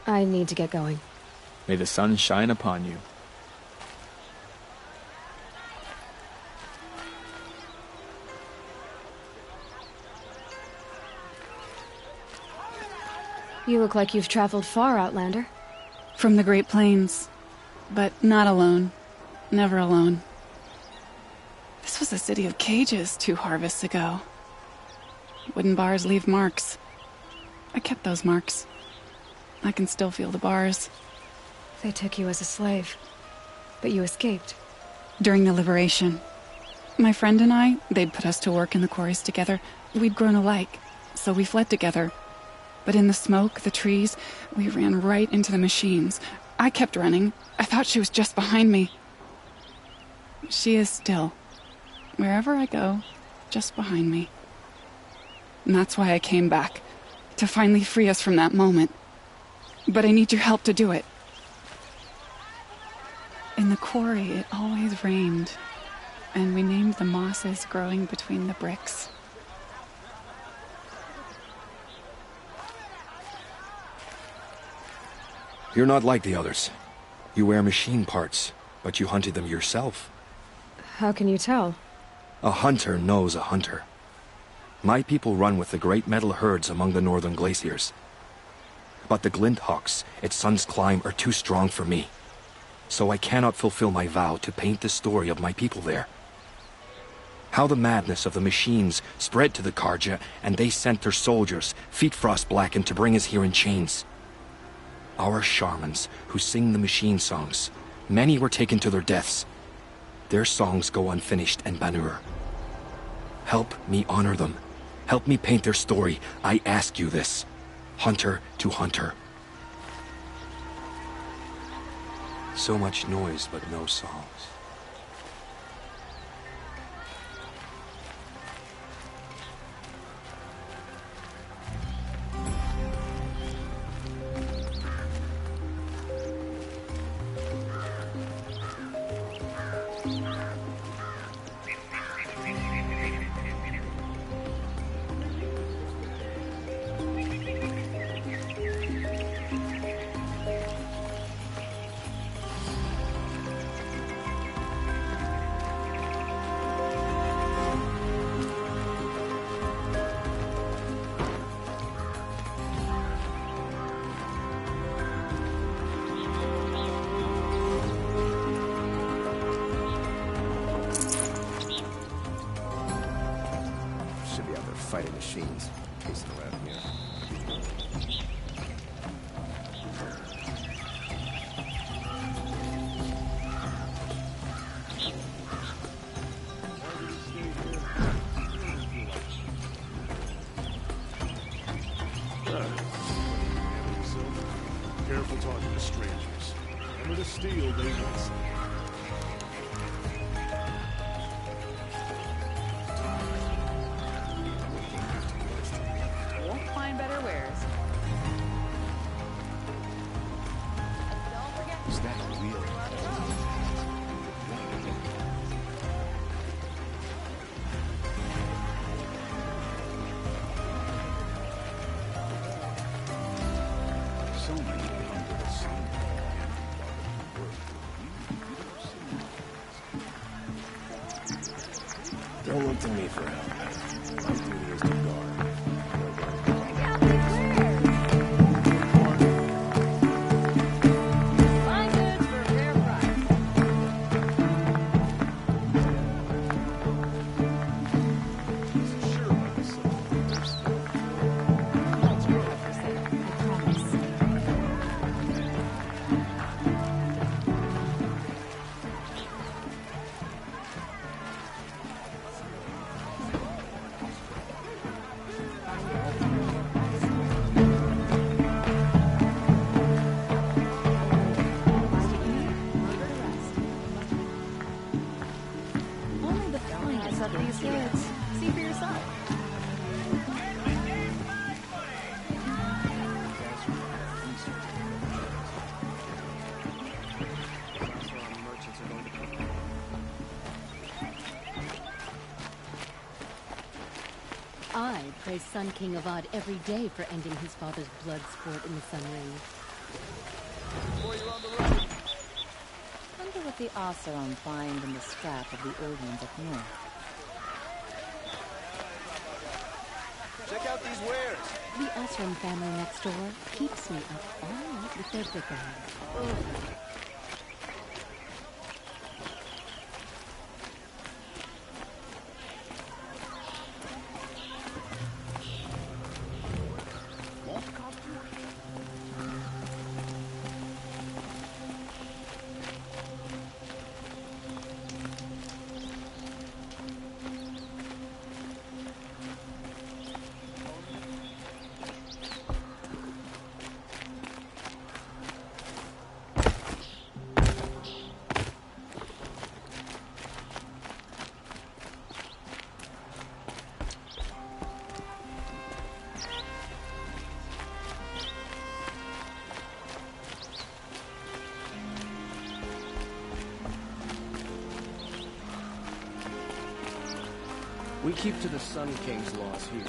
I need to get going. May the sun shine upon you. You look like you've traveled far, Outlander. From the Great Plains. But not alone. Never alone. This was a city of cages 2 harvests ago. Wooden bars leave marks. I kept those marks. I can still feel the bars. They took you as a slave, but you escaped. During the liberation. My friend and I, they'd put us to work in the quarries together. We'd grown alike, so we fled together. But in the smoke, the trees, we ran right into the machines. I kept running. I thought she was just behind me. She is still. Wherever I go, just behind me. And that's why I came back. To finally free us from that moment. But I need your help to do it. In the quarry, it always rained. And we named the mosses growing between the bricks. You're not like the others. You wear machine parts, but you hunted them yourself. How can you tell? A hunter knows a hunter. My people run with the great metal herds among the northern glaciers. But the glint hawks at Sun's Climb are too strong for me. So I cannot fulfill my vow to paint the story of my people there. How the madness of the machines spread to the Karja, and they sent their soldiers, feet frost blackened, to bring us here in chains. Our shamans, who sing the machine songs, many were taken to their deaths. Their songs go unfinished in Banur. Help me honor them. Help me paint their story. I ask you this. Hunter to hunter. So much noise, but no songs. Fighting machines pacing around here. Careful talking to strangers. Remember to steal they once. Better wares. Is that real? to me for help. My duty is to guard. I praise Sun King Avad every day for ending his father's blood sport in the Sun Ring. Wonder what the Oseram find in the scrap of the old ones up north. Check out these wares. The Oseram family next door keeps me up all night with their bickering. We keep to the Sun King's laws here.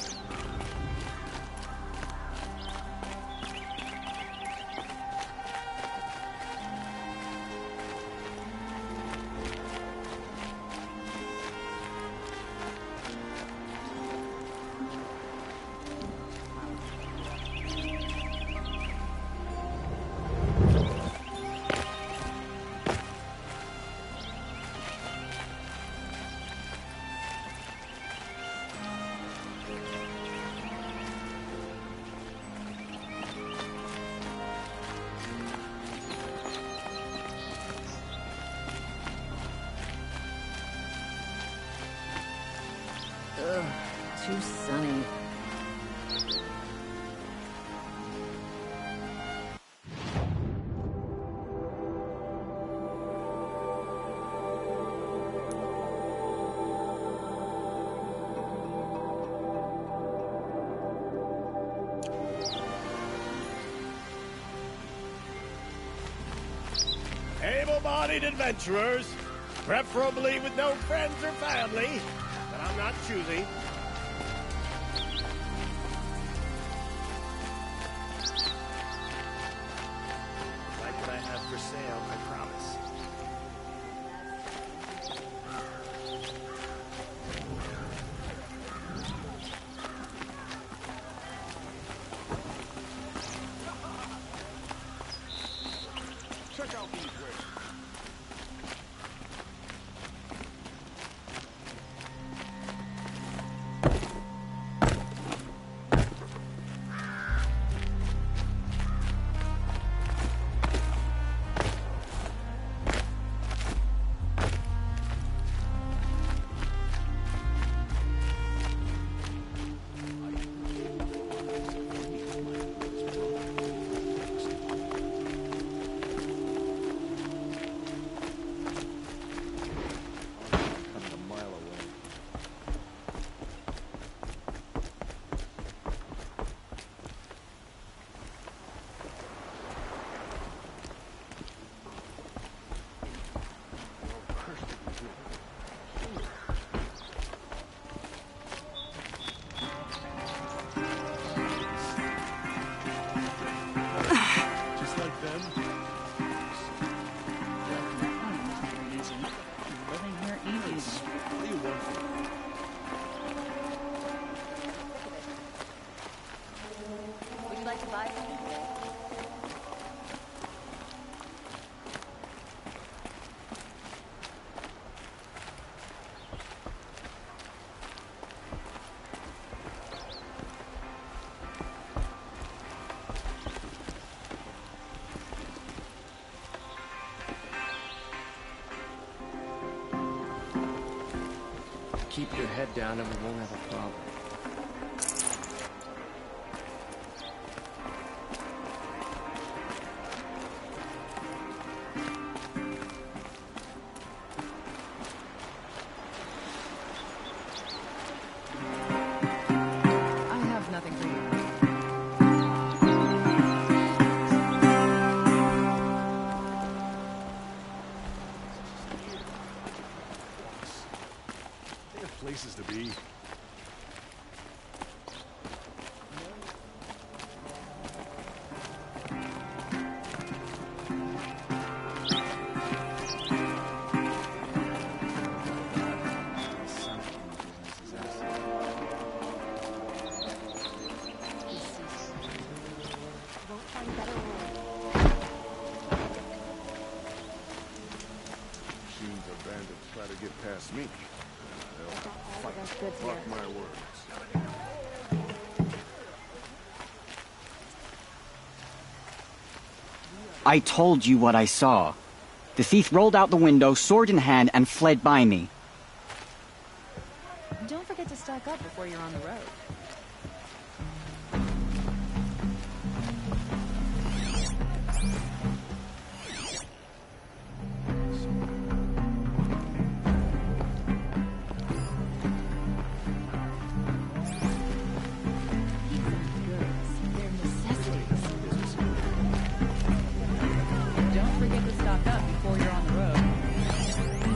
Ugh, too sunny. Able-bodied adventurers, preferably with no friends or family, but I'm not choosy. Like what I have for sale, I promise. Check out these wares. keep your head down and we won't have a problem. Places to be. Machines or bandits try to get past me. Mark my words. I told you what I saw. The thief rolled out the window, sword in hand, and fled by me. Don't forget to stock up before you're on the road.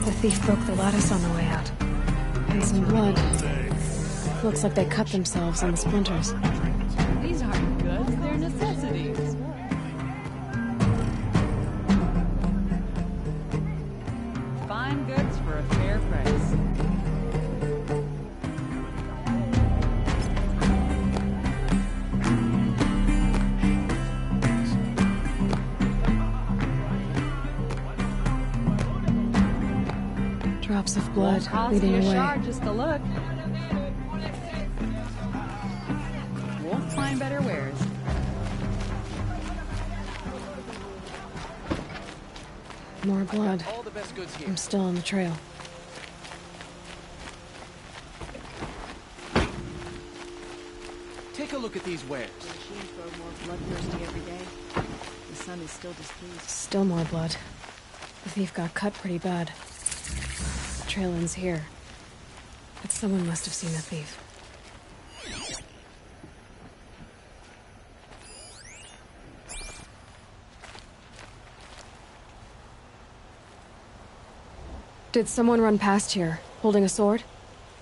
The thief broke the lattice on the way out. And some blood. Looks like they cut themselves on the splinters. These aren't goods, they're necessities. Fine goods for a fair price. Drops of blood leading away. Just a look. Won't find better wares. More blood. I'm still on the trail. Take a look at these wares. Machines grow more bloodthirsty every day. The sun is still displeased. Still more blood. The thief got cut pretty bad. The trail ends here. But someone must have seen the thief. Did someone run past here, holding a sword?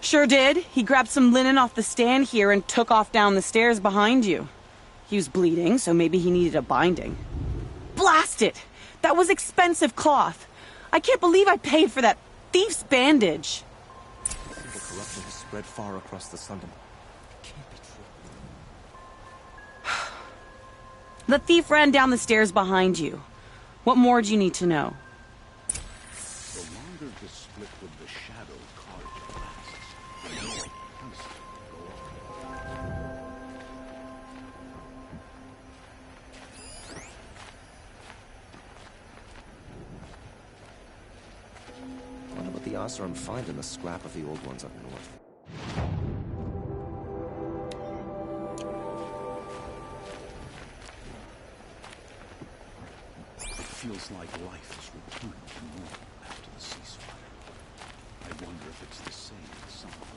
Sure did. He grabbed some linen off the stand here and took off down the stairs behind you. He was bleeding, so maybe he needed a binding. Blast it! That was expensive cloth. I can't believe I paid for that thief's bandage. The corruption has spread far across the Sundom. Can't be true. The thief ran down the stairs behind you. What more do you need to know? The longer the split with the shadow card lasts, the more peace will go on. What about the Oseram finding the scrap of the old ones up north? It feels like life has returned to normal after the ceasefire. I wonder if it's the same somewhere.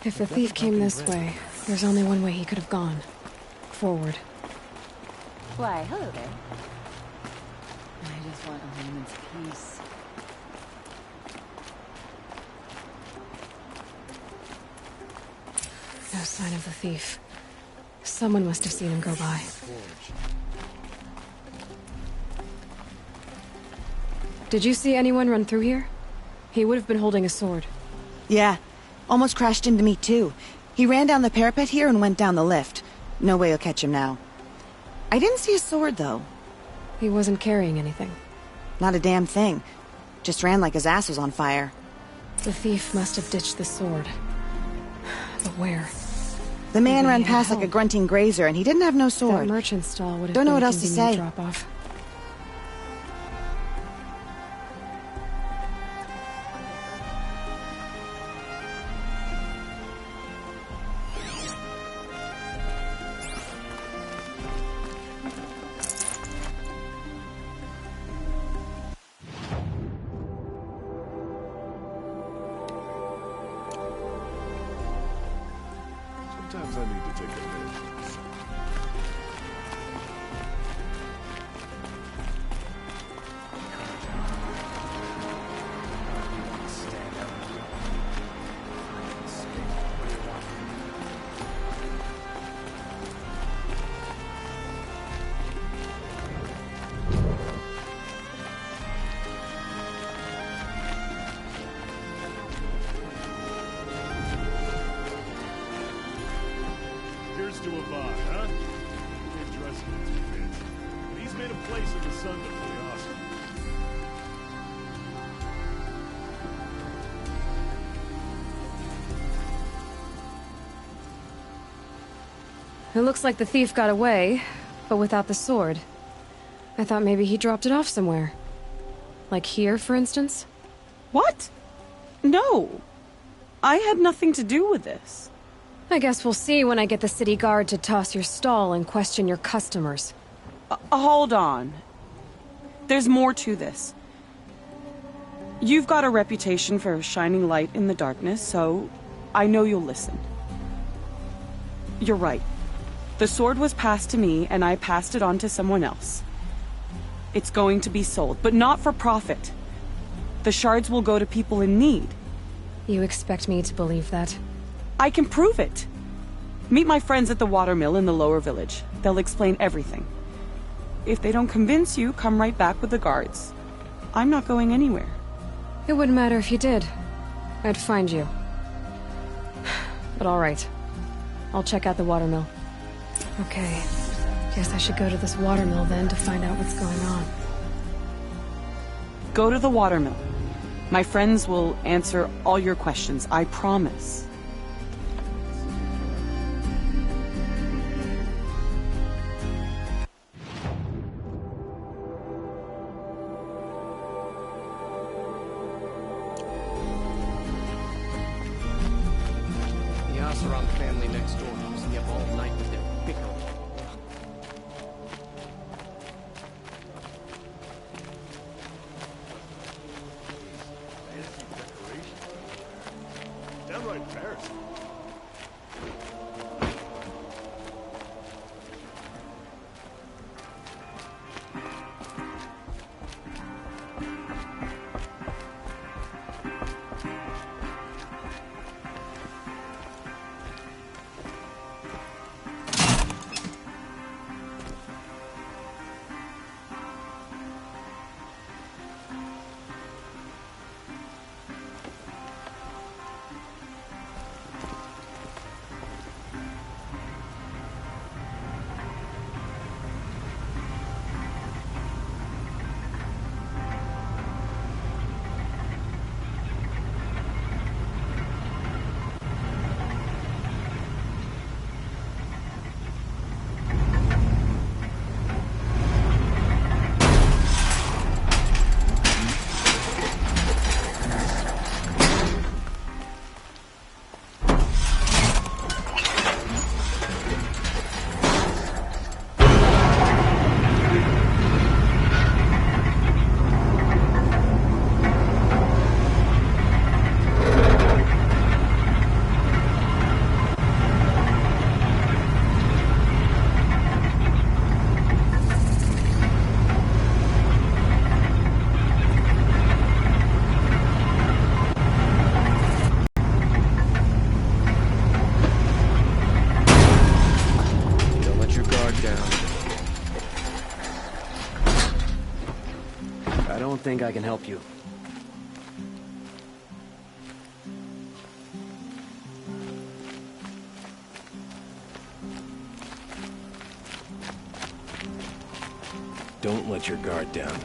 If the thief came this way, there's only one way he could have gone. Forward. Why, hello there. I just want a moment's peace. No sign of the thief. Someone must have seen him go by. Did you see anyone run through here? He would have been holding a sword. Yeah. Almost crashed into me, too. He ran down the parapet here and went down the lift. No way you'll catch him now. I didn't see a sword, though. He wasn't carrying anything. Not a damn thing. Just ran like his ass was on fire. The thief must have ditched the sword. But where? The man ran past like a grunting grazer, and he didn't have no sword. That merchant stall would have Don't know been what a else to convenient say. drop-off. Suppose I need to take a minute. Here's to Avad, huh? You're dressing it too fancy. But he's made a place in the sun to play awesome. It looks like the thief got away, but without the sword. I thought maybe he dropped it off somewhere. Like here, for instance? What? No. I had nothing to do with this. I guess we'll see when I get the city guard to toss your stall and question your customers. Hold on. There's more to this. You've got a reputation for shining light in the darkness, so I know you'll listen. You're right. The sword was passed to me, and I passed it on to someone else. It's going to be sold, but not for profit. The shards will go to people in need. You expect me to believe that? I can prove it. Meet my friends at the watermill in the lower village. They'll explain everything. If they don't convince you, come right back with the guards. I'm not going anywhere. It wouldn't matter if you did. I'd find you. But all right. I'll check out the watermill. Okay. Guess I should go to this watermill then to find out what's going on. Go to the watermill. My friends will answer all your questions, I promise. The Oseram family next door keeps me up all night with their bickering. Downright embarrassing. I don't think I can help you. Don't let your guard down.